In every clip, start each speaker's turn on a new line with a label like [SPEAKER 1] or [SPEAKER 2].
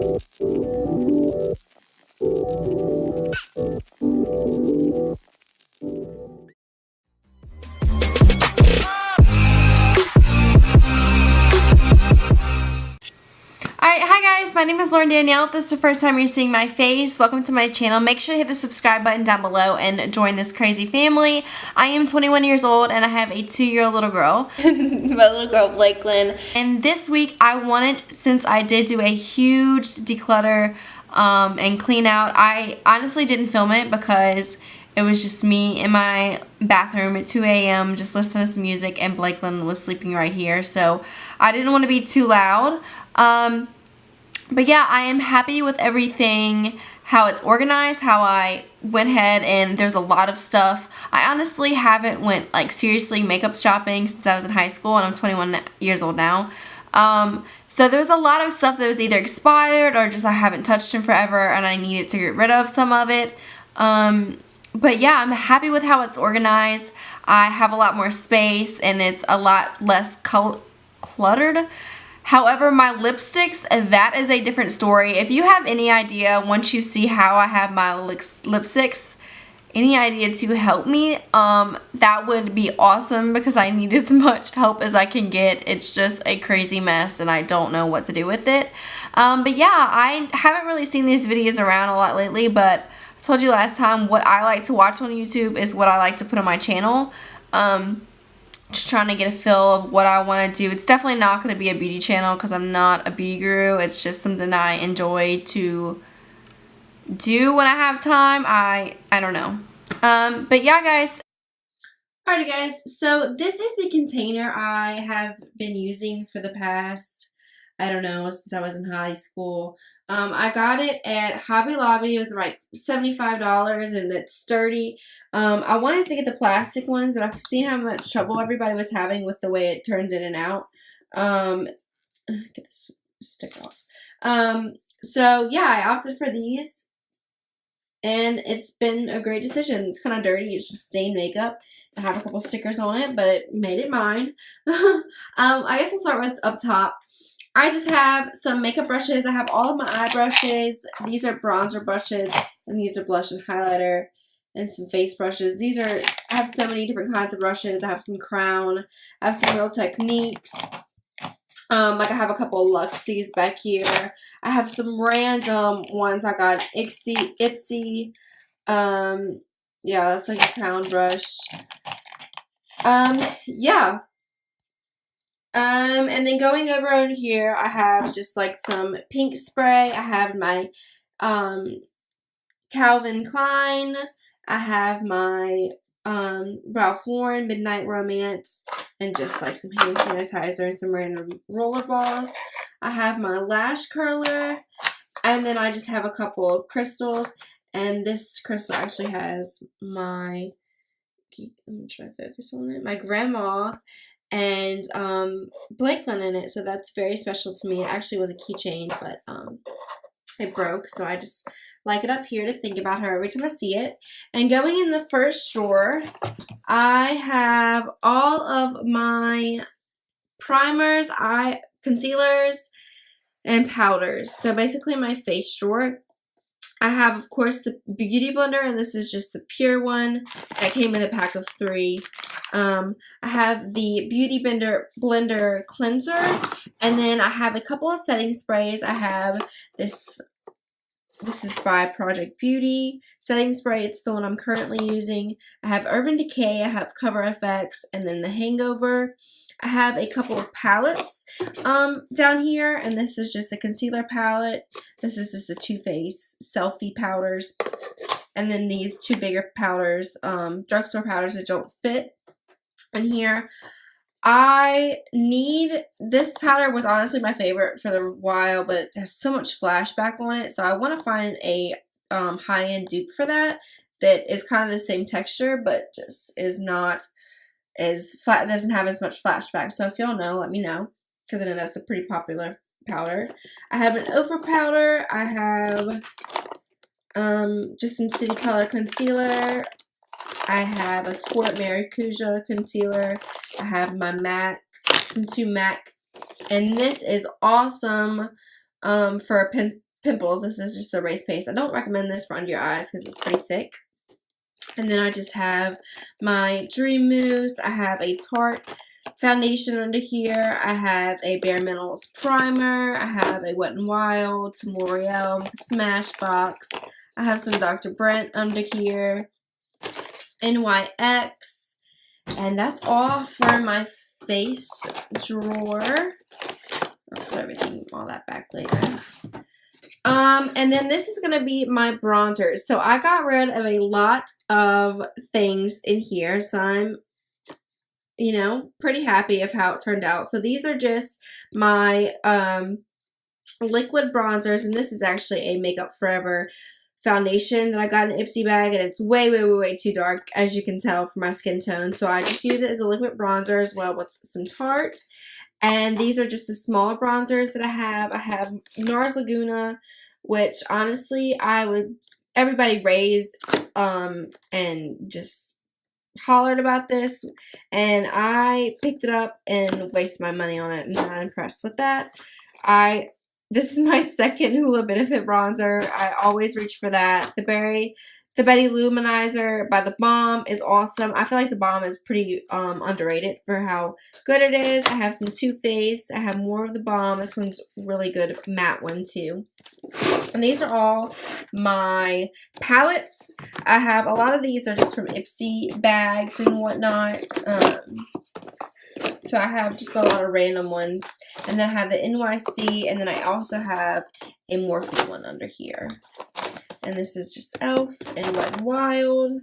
[SPEAKER 1] Alright, hi guys, my name is Lauren Danielle. If this is the first time you're seeing my face, welcome to my channel. Make sure to hit the subscribe button down below and join this crazy family. I am 21 years old and I have a 2-year-old little girl. My little girl, Blakelyn. And this week I wanted, since I did do a huge declutter and clean out, I honestly didn't film it because it was just me in my bathroom at 2 a.m. just listening to some music, and Blakelyn was sleeping right here, so I didn't want to be too loud. But yeah, I am happy with everything, how it's organized, how I went ahead, and there's a lot of stuff. I honestly haven't went like seriously makeup shopping since I was in high school, and I'm 21 years old now. So there's a lot of stuff that was either expired or just I haven't touched in forever and I needed to get rid of some of it. But yeah, I'm happy with how it's organized. I have a lot more space and it's a lot less cluttered. However, my lipsticks, that is a different story. If you have any idea, once you see how I have my lipsticks, any idea to help me, that would be awesome because I need as much help as I can get. It's just a crazy mess and I don't know what to do with it. But yeah, I haven't really seen these videos around a lot lately, but I told you last time what I like to watch on YouTube is what I like to put on my channel. Just trying to get a feel of what I want to do. It's definitely not going to be a beauty channel because I'm not a beauty guru. It's just something I enjoy to do when I have time. I don't know. But yeah, guys. Alrighty, guys. So this is the container I have been using for the past, I don't know, since I was in high school. I got it at Hobby Lobby. It was like $75 and it's sturdy. I wanted to get the plastic ones, but I've seen how much trouble everybody was having with the way it turns in and out. Get this sticker off. So yeah, I opted for these, and it's been a great decision. It's kind of dirty. It's just stained makeup. I have a couple stickers on it, but it made it mine. I guess we'll start with up top. I just have some makeup brushes. I have all of my eye brushes. These are bronzer brushes, and these are blush and highlighter, and some face brushes. I have so many different kinds of brushes. I have some Crown. I have some Real Techniques. Like I have a couple Luxies back here. I have some random ones. I got Ipsy. Yeah, that's like a Crown brush. Yeah. And then going over on here, I have just like some pink spray. I have my, Calvin Klein. I have my, Ralph Lauren Midnight Romance, and just like some hand sanitizer and some random roller balls. I have my lash curler, and then I just have a couple of crystals, and this crystal actually has my, let me try to focus on it, my grandma and Blakelyn in it, so that's very special to me. It actually was a keychain, but it broke, so I just like it up here to think about her every time I see it. And going in the first drawer, I have all of my primers, concealers, and powders. So basically my face drawer. I have, of course, the Beauty Blender, and this is just the pure one that came in a pack of 3. I have the Beauty Blender cleanser, and then I have a couple of setting sprays. I have this is by Project Beauty setting spray. It's the one I'm currently using. I have Urban Decay, I have Cover FX, and then the Hangover. I have a couple of palettes down here, and this is just a concealer palette. This is just the Too Faced Selfie powders, and then these 2 bigger powders, drugstore powders that don't fit in here. This powder was honestly my favorite for a while, but it has so much flashback on it, so I want to find a high-end dupe for that is kind of the same texture, but just is not as flat, doesn't have as much flashback. So if y'all know, let me know, because I know that's a pretty popular powder. I have an Ofra powder. I have just some City Color concealer. I have a Tort Maracuja concealer. I have my MAC, some 2 MAC, and this is awesome for a pimples. This is just a erase paste. I don't recommend this for under your eyes because it's pretty thick. And then I just have my Dream Mousse. I have a Tarte foundation under here. I have a Bare Minerals primer. I have a Wet n Wild, some L'Oreal, Smashbox. I have some Dr. Brent under here, NYX, and that's all for my face drawer. I'll put everything, all that back later. And then this is going to be my bronzers. So I got rid of a lot of things in here. So I'm, you know, pretty happy of how it turned out. So these are just my liquid bronzers. And this is actually a Makeup Forever foundation that I got in an Ipsy bag. And it's way, way, way, way too dark, as you can tell from my skin tone. So I just use it as a liquid bronzer as well with some Tarte. And these are just the smaller bronzers that I have. I have NARS Laguna, which honestly everybody raised and just hollered about this. And I picked it up and wasted my money on it. I'm not impressed with that. This is my second Hoola Benefit bronzer. I always reach for that. The Betty Luminizer by The Balm is awesome. I feel like The Balm is pretty underrated for how good it is. I have some Too Faced. I have more of The Balm. This one's really good, matte one too. And these are all my palettes. I have a lot of these are just from Ipsy bags and whatnot. So I have just a lot of random ones. And then I have the NYC, and then I also have a Morphe one under here. And this is just e.l.f. and Wet n Wild.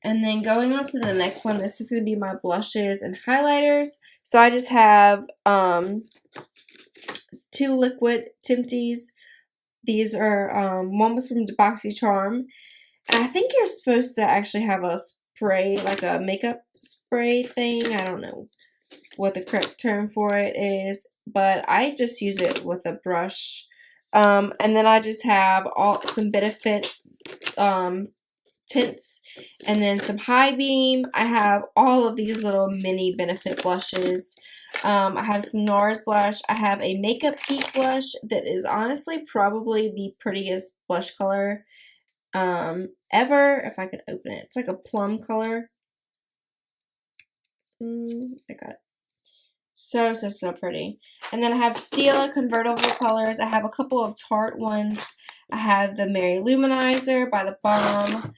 [SPEAKER 1] And then going on to the next one, this is going to be my blushes and highlighters. So I just have 2 liquid Tempties. These are, one was from BoxyCharm. And I think you're supposed to actually have a spray, like a makeup spray thing. I don't know what the correct term for it is. But I just use it with a brush. And then I just have some Benefit tints, and then some High Beam. I have all of these little mini Benefit blushes. I have some NARS blush. I have a Makeup Geek blush that is honestly probably the prettiest blush color ever. If I could open it. It's like a plum color. I got it. So, so, so pretty. And then I have Stila convertible colors. I have a couple of Tarte ones. I have the Mary Luminizer by The Balm.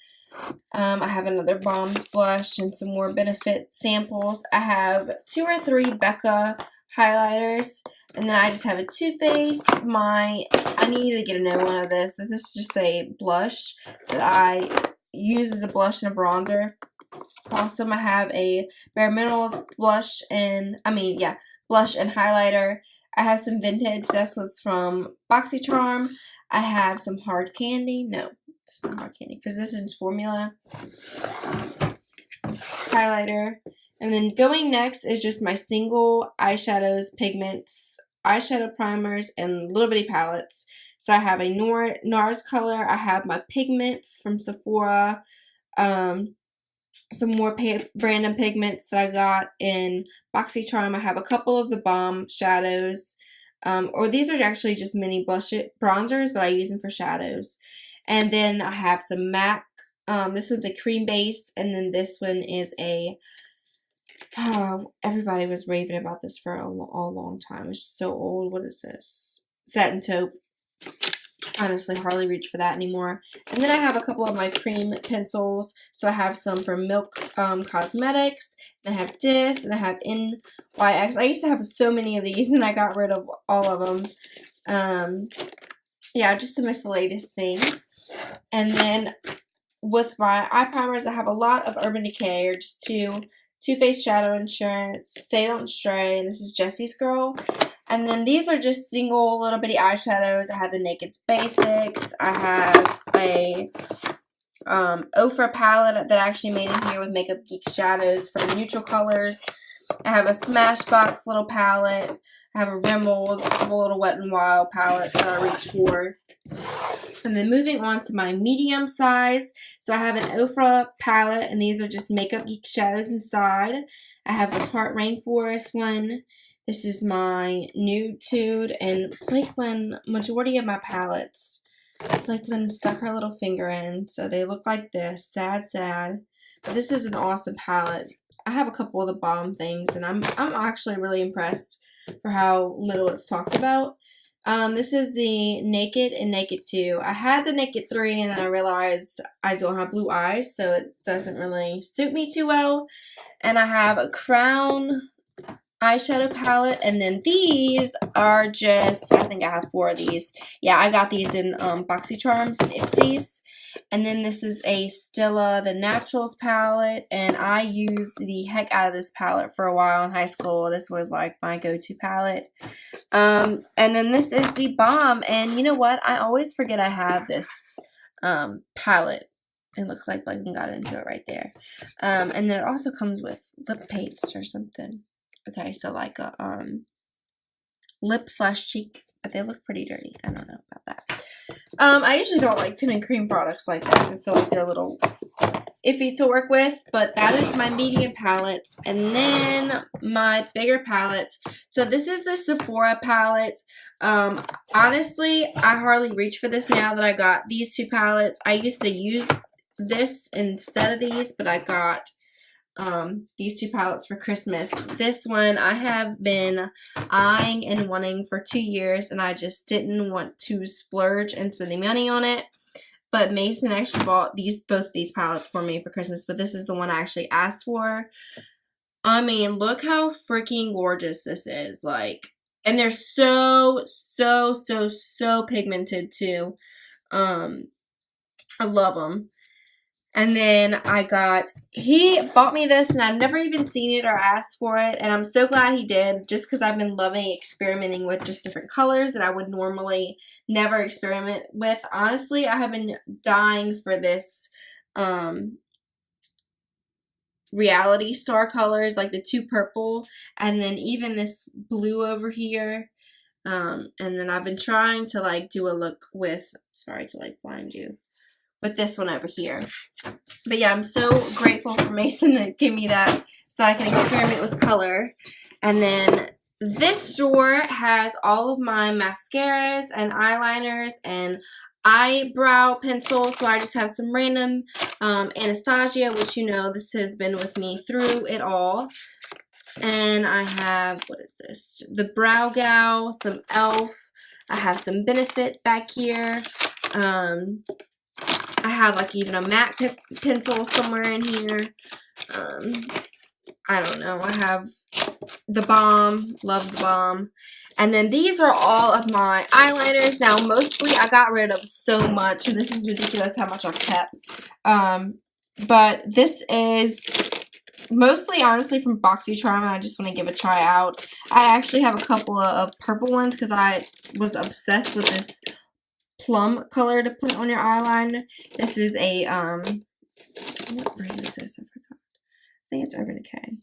[SPEAKER 1] I have another Balm's blush and some more Benefit samples. I have 2 or 3 Becca highlighters. And then I just have a Too Faced. I need to get another one of this. This is just a blush that I use as a blush and a bronzer. Also, I have a Bare Minerals blush and highlighter. I have some vintage. This was from BoxyCharm. I have some Hard Candy. No, it's not Hard Candy. Physicians Formula highlighter. And then going next is just my single eyeshadows, pigments, eyeshadow primers, and little bitty palettes. So I have a NARS color. I have my pigments from Sephora. Some more random pigments that I got in BoxyCharm. I have a couple of the Balm shadows. Or these are actually just mini bronzers, but I use them for shadows. And then I have some MAC. This one's a cream base. And then this one is a... everybody was raving about this for a long time. It's so old. What is this? Satin Taupe. Honestly, hardly reach for that anymore. And then I have a couple of my cream pencils. So I have some from Milk Cosmetics. And I have this. And I have NYX. I used to have so many of these. And I got rid of all of them. Yeah, just to miss the latest things. And then with my eye primers, I have a lot of Urban Decay. Or just Too Faced Shadow Insurance. Stay Don't Stray. And this is Jessie's Girl. And then these are just single little bitty eyeshadows. I have the Naked Basics. I have a Ofra palette that I actually made in here with Makeup Geek shadows for neutral colors. I have a Smashbox little palette. I have a Rimmel, a couple little Wet n Wild palettes that I reach for. And then moving on to my medium size. So I have an Ofra palette, and these are just Makeup Geek shadows inside. I have the Tarte Rainforest one. This is my Nude and Lakeland. Majority of my palettes, Lakeland stuck her little finger in, so they look like this. Sad, sad. But this is an awesome palette. I have a couple of the bomb things, and I'm actually really impressed for how little it's talked about. This is the Naked and Naked 2. I had the Naked 3, and then I realized I don't have blue eyes, so it doesn't really suit me too well. And I have a Crown eyeshadow palette, and then these are just, I think I have 4 of these. Yeah, I got these in BoxyCharms and Ipsy's. And then this is a Stila the Naturals palette, and I used the heck out of this palette for a while in high school. This was like my go-to palette. And then this is the Balm, and you know what? I always forget I have this palette. It looks like I got into it right there. And then it also comes with lip paints or something. Okay, so like a lip / cheek, but they look pretty dirty. I don't know about that. I usually don't like too many cream products like that. I feel like they're a little iffy to work with, but that is my medium palettes. And then my bigger palettes. So this is the Sephora palette. Honestly, I hardly reach for this now that I got these 2 palettes. I used to use this instead of these, but I got these 2 palettes for Christmas. This one I have been eyeing and wanting for 2 years, and I just didn't want to splurge and spend the money on it. But Mason actually bought both these palettes for me for Christmas, but this is the one I actually asked for. I mean, look how freaking gorgeous this is. Like, and they're so pigmented too. I love them. And then he bought me this, and I've never even seen it or asked for it, and I'm so glad he did, just because I've been loving experimenting with just different colors that I would normally never experiment with. Honestly, I have been dying for this reality star colors, like the 2 purple, and then even this blue over here. And then I've been trying to like do a look with, sorry to like blind you, with this one over here. But yeah, I'm so grateful for Mason to give me that so I can experiment with color. And then this drawer has all of my mascaras and eyeliners and eyebrow pencils. So I just have some random Anastasia, which you know this has been with me through it all. And I have, what is this? The Brow Gal, some e.l.f. I have some Benefit back here. I have like even a MAC pencil somewhere in here. I don't know. I have the Balm. Love the Balm. And then these are all of my eyeliners. Now, mostly I got rid of so much. And this is ridiculous how much I've kept. But this is mostly, honestly, from BoxyCharm. I just want to give a try out. I actually have a couple of purple ones because I was obsessed with this plum color to put on your eyeliner. This is a what brand is this? I forgot. I think it's Urban Decay.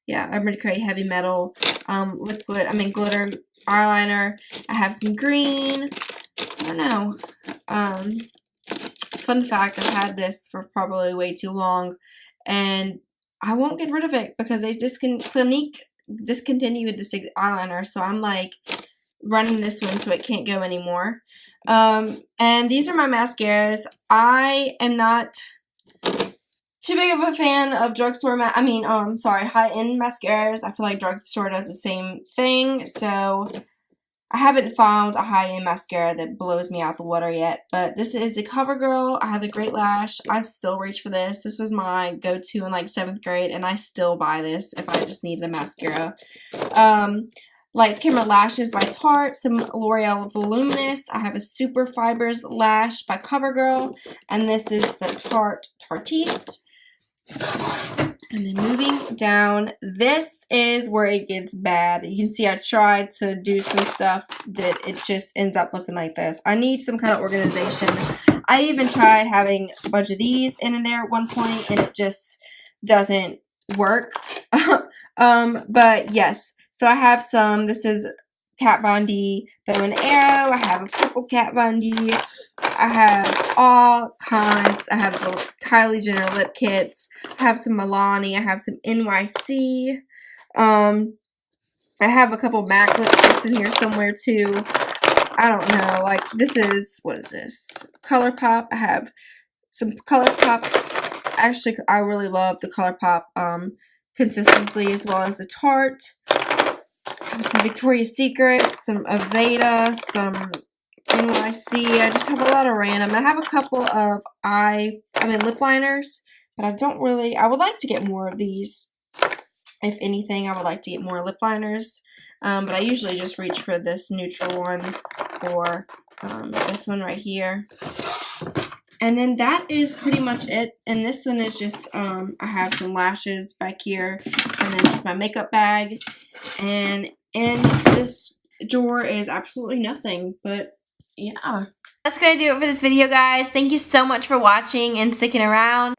[SPEAKER 1] Yeah, Urban Decay Heavy Metal glitter eyeliner. I have some green. I don't know. Fun fact, I've had this for probably way too long, and I won't get rid of it because they discontinued this eyeliner, so I'm like running this one so it can't go anymore. And these are my mascaras. I am not too big of a fan of drugstore high-end mascaras. I feel like drugstore does the same thing, so I haven't found a high-end mascara that blows me out the water yet. But this is the CoverGirl. I have the Great Lash. I still reach for this. This was my go-to in like 7th grade, and I still buy this if I just need a mascara. Lights Camera Lashes by Tarte, some L'Oreal Voluminous. I have a Super Fibers Lash by CoverGirl, and this is the Tarte Tartiste. And then moving down, this is where it gets bad. You can see I tried to do some stuff that it just ends up looking like this. I need some kind of organization. I even tried having a bunch of these in there at one point, and it just doesn't work. But yes. So I have some, this is Kat Von D Bow and Arrow. I have a purple Kat Von D. I have all kinds. I have the Kylie Jenner lip kits. I have some Milani. I have some NYC. I have a couple MAC lipsticks in here somewhere too. I don't know, like this is, what is this? ColourPop. I have some ColourPop. Actually, I really love the ColourPop consistency, as well as the Tarte. Some Victoria's Secret, some Aveda, some NYC. I just have a lot of random. I have a couple of lip liners, but I would like to get more of these. If anything, I would like to get more lip liners, but I usually just reach for this neutral one or this one right here. And then that is pretty much it. And this one is just, I have some lashes back here, and then just my makeup bag. And in this drawer is absolutely nothing, but yeah. That's going to do it for this video, guys. Thank you so much for watching and sticking around.